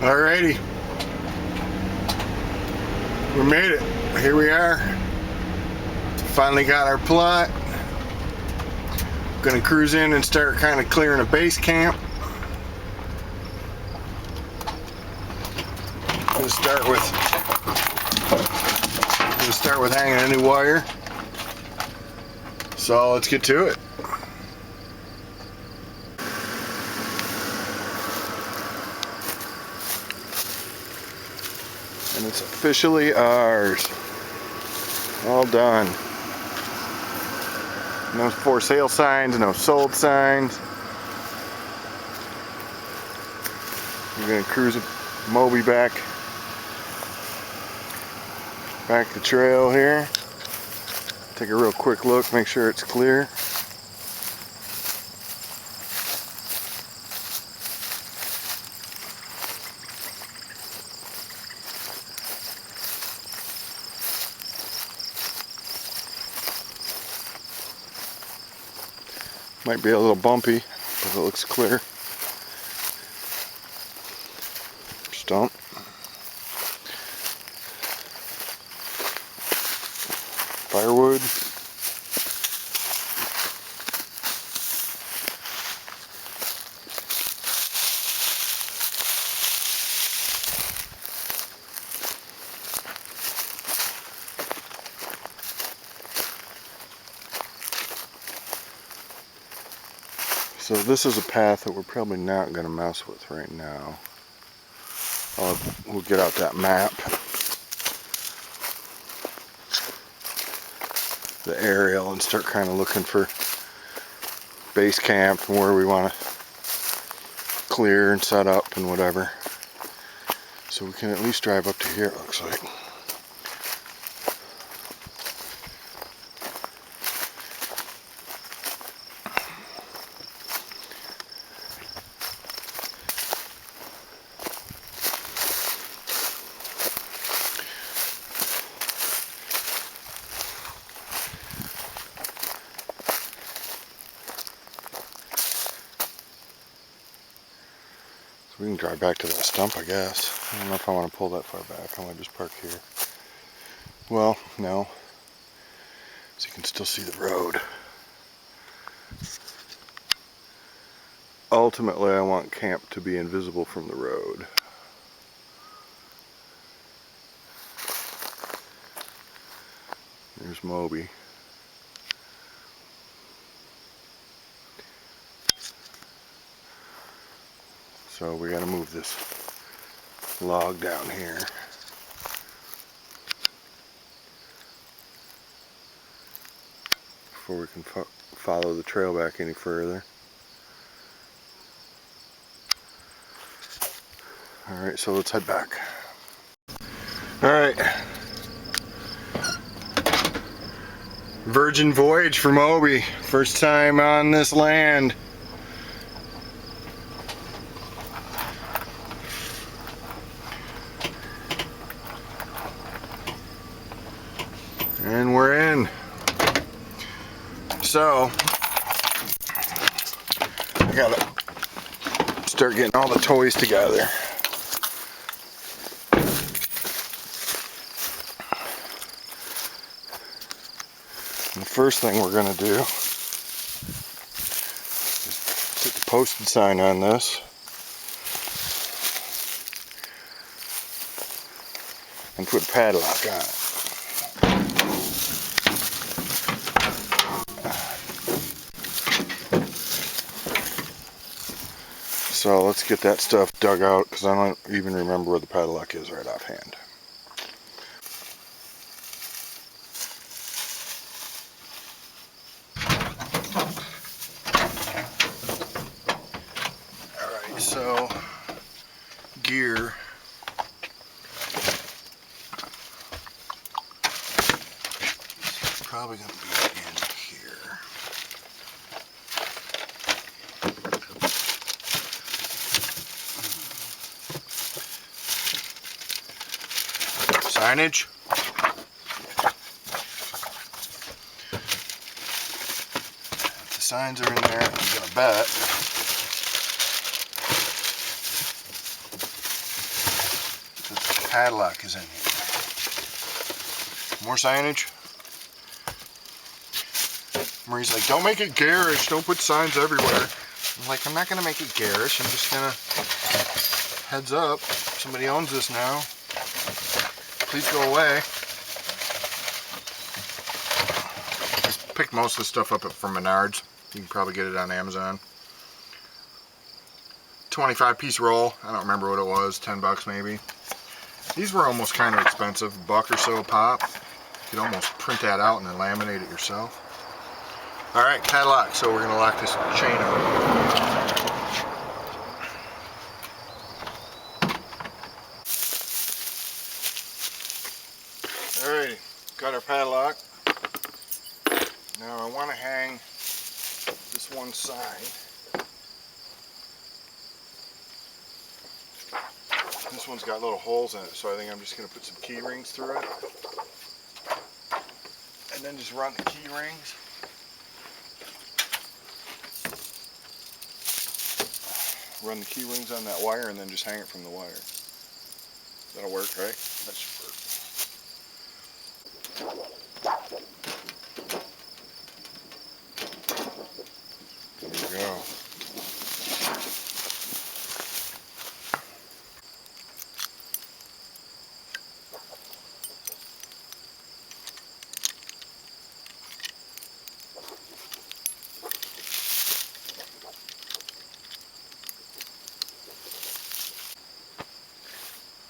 Alrighty, we made it. Here we are. Finally got our plot. Gonna cruise in and start kind of clearing a base camp. Gonna start with hanging a new wire. So let's get to it. And it's officially ours. All done. No for sale signs, no sold signs. We're gonna cruise Moby back the trail here. Take a real quick look, make sure it's clear. Might be a little bumpy, but it looks clear. Stump. Firewood. So this is a path that we're probably not going to mess with right now. We'll get out that map, the aerial, and start kind of looking for base camp and where we want to clear and set up and whatever. So we can at least drive up to here, it looks like. We can drive back to that stump, I guess. I don't know if I want to pull that far back. I might just park here. Well, no. So you can still see the road. Ultimately, I want camp to be invisible from the road. There's Moby. So we gotta move this log down here. Before we can follow the trail back any further. Alright, so let's head back. Alright. Virgin voyage for Moby. First time on this land. And we're in. So, I gotta start getting all the toys together. And the first thing we're gonna do is put the posted sign on this. And put a padlock on it. So let's get that stuff dug out, because I don't even remember where the padlock is right offhand. Alright, so gear. It's probably going to be in here. Signage. If the signs are in there, I'm gonna bet padlock is in here. More signage. Marie's like, don't make it garish, don't put signs everywhere. I'm like, I'm not gonna make it garish, I'm just gonna, heads up, somebody owns this now. Please go away. Just picked most of the stuff up from Menards. You can probably get it on Amazon. 25-piece roll. I don't remember what it was, 10 bucks maybe. These were almost kind of expensive, $1 or so a pop. You could almost print that out and then laminate it yourself. Alright, padlock, so we're going to lock this chain up. Alrighty, got our padlock. Now I want to hang this one side. This one's got little holes in it, so I think I'm just going to put some key rings through it. And then just run the key rings. Run the key rings on that wire and then just hang it from the wire. That'll work, right? That should work. There we go.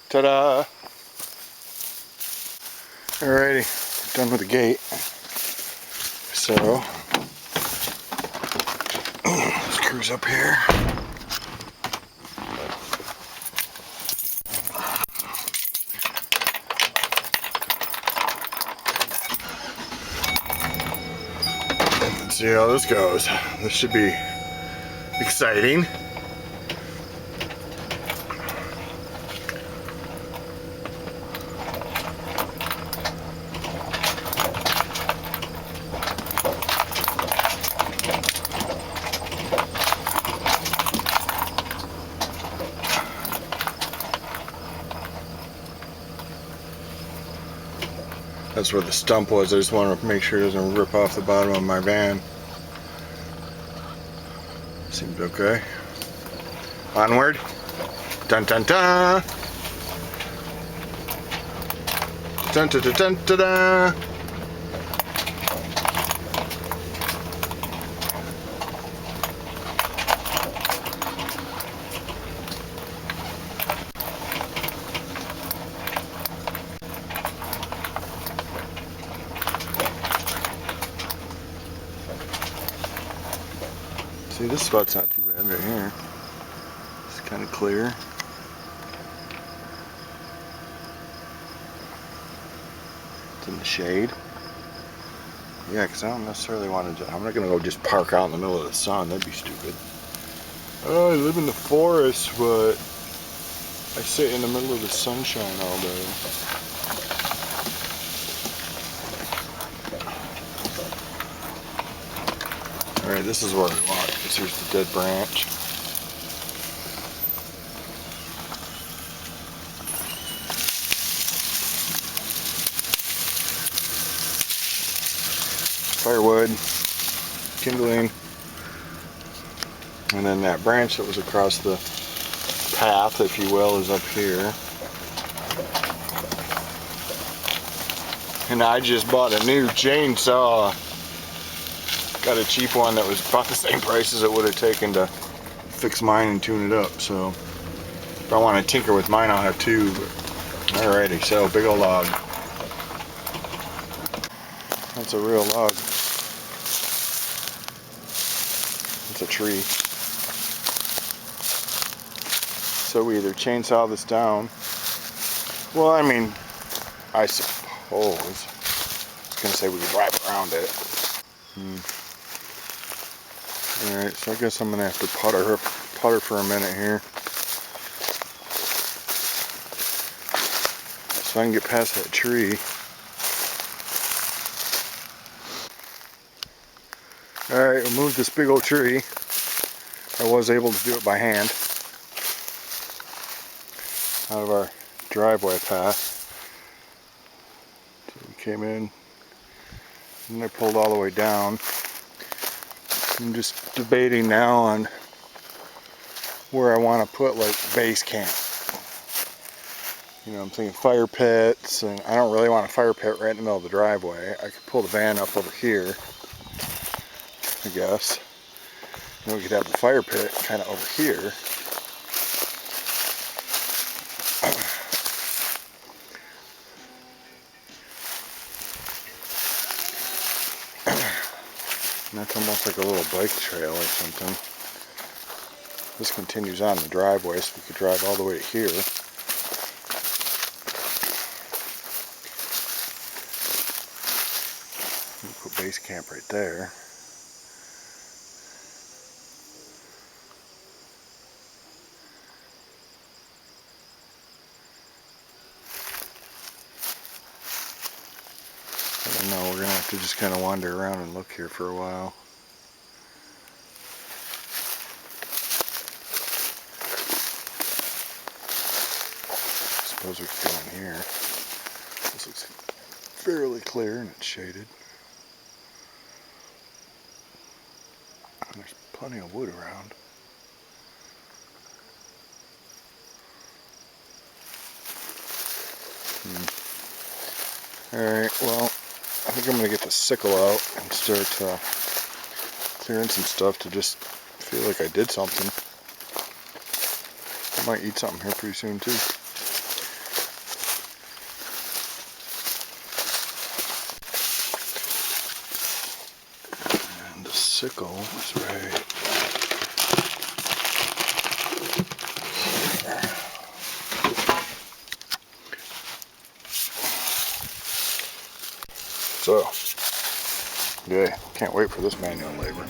Ta-da! Alrighty, done with the gate. So, screws up here. Let's see how this goes. This should be exciting. That's where the stump was. I just want to make sure it doesn't rip off the bottom of my van. Seems okay. Onward. Dun dun dun. Dun dun dun dun dun dun. See, this spot's not too bad right here. It's kind of clear. It's in the shade. Yeah, because I don't necessarily want to, I'm not going to go just park out in the middle of the sun. That'd be stupid. Oh, I live in the forest, but I sit in the middle of the sunshine all day. Alright, this is where we want, because here's the dead branch. Firewood, kindling, and then that branch that was across the path, if you will, is up here. And I just bought a new chainsaw. Got a cheap one that was about the same price as it would have taken to fix mine and tune it up. So if I want to tinker with mine, I'll have two. Alrighty, so big old log. That's a real log. It's a tree. So we either chainsaw this down. Well, I mean, I suppose. I was gonna say we could wrap around it. Alright, so I guess I'm gonna have to putter for a minute here. So I can get past that tree. Alright, we'll move this big old tree. I was able to do it by hand. Out of our driveway path. So we came in and I pulled all the way down. I'm just debating now on where I want to put like base camp. You know, I'm thinking fire pits, and I don't really want a fire pit right in the middle of the driveway. I could pull the van up over here, I guess. Then we could have the fire pit kind of over here. And that's almost like a little bike trail or something. This continues on the driveway, so we could drive all the way to here. We'll put base camp right there. I don't know, we're going to have to just kind of wander around and look here for a while. Suppose we could go in here. This looks fairly clear and it's shaded. And there's plenty of wood around. Alright, well, I think I'm going to get the sickle out and start clearing some stuff to just feel like I did something. I might eat something here pretty soon too. And the sickle is right. So, yeah, can't wait for this manual labor.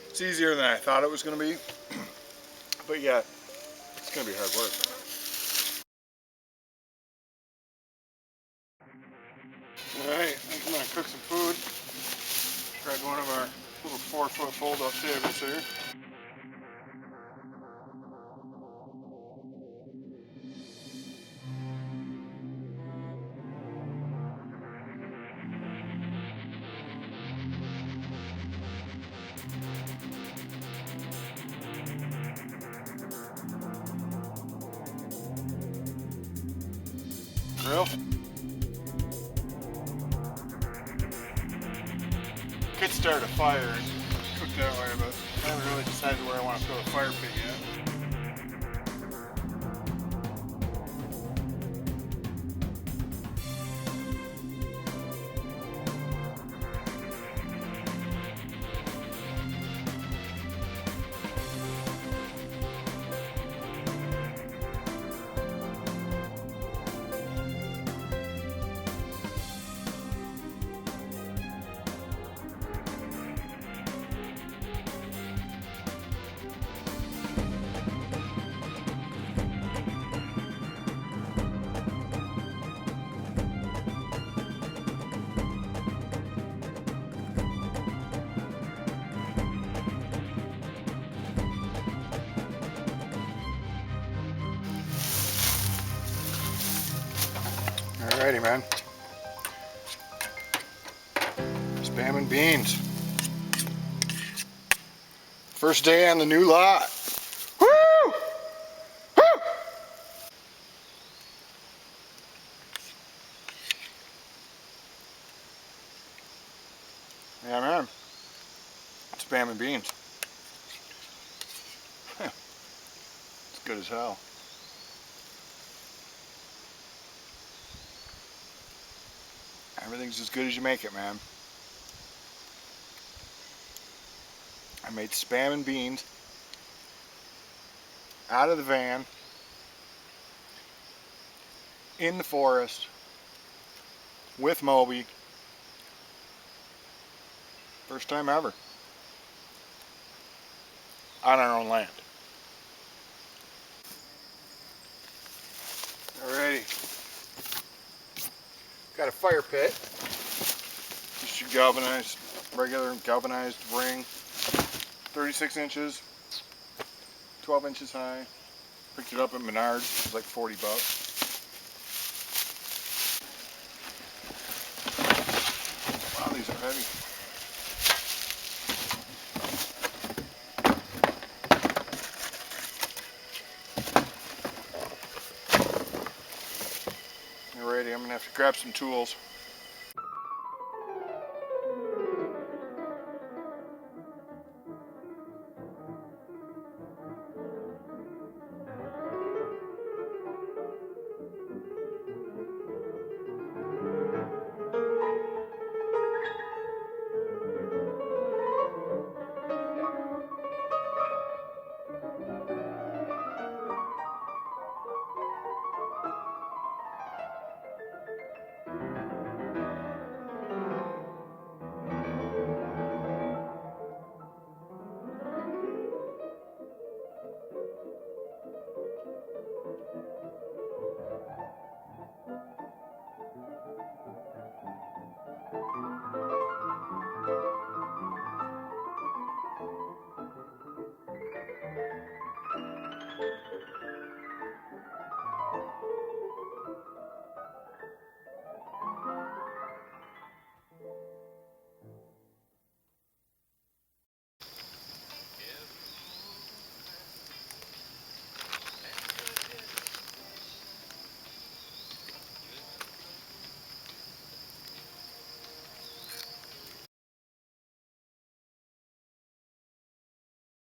It's easier than I thought it was going to be, but yeah, it's going to be hard work. Alright, I'm going to cook some food. Tried one of our little 4-foot fold-up tables here. Grill. Could start a fire and cook that way, but I haven't really decided where I want to put a fire pit yet. Alrighty, man. Spam and beans. First day on the new lot. Woo! Woo! Yeah, man. Spam and beans. It's good as hell. Everything's as good as you make it, man. I made spam and beans out of the van in the forest with Moby. First time ever. On our own land. Alrighty. Got a fire pit. Just your galvanized, regular galvanized ring. 36 inches. 12 inches high. Picked it up at Menards. It was like 40 bucks. Wow, these are heavy. Alrighty, I'm gonna have to grab some tools.